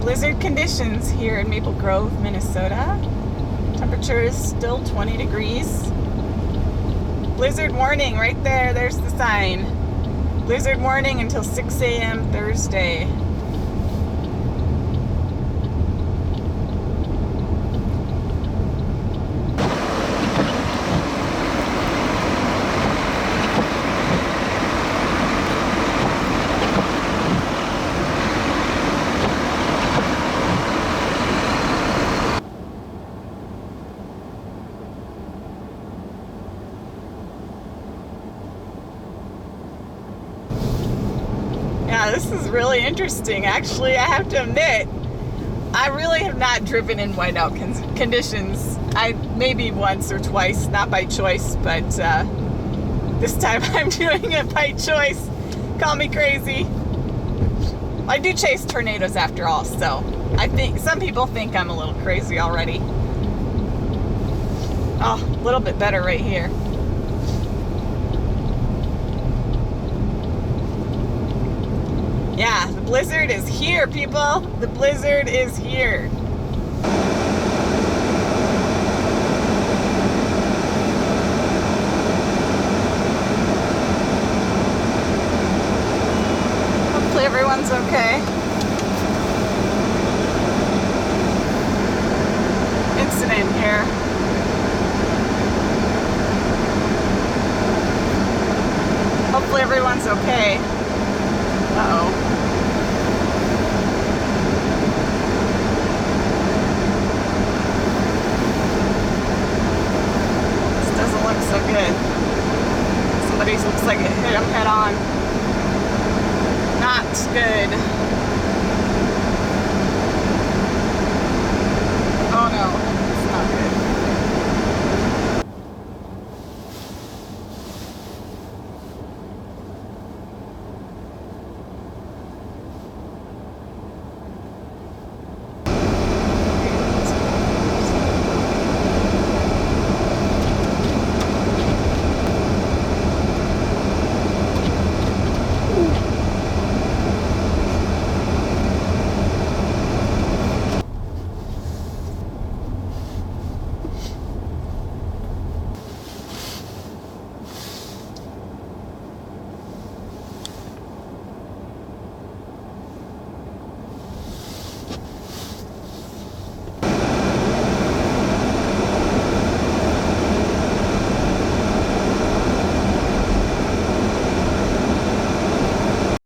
blizzard conditions here in Maple Grove, Minnesota. Temperature is still 20 degrees. Blizzard warning right there. There's the sign. Blizzard warning until 6 a.m. Thursday. Yeah, this is really interesting. Actually, I have to admit, I really have not driven in whiteout conditions. Maybe once or twice, not by choice, but this time I'm doing it by choice. Call me crazy. I do chase tornadoes after all, so I think some people think I'm a little crazy already. Oh, a little bit better right here. Yeah, the blizzard is here, people. The blizzard is here. Hopefully everyone's okay.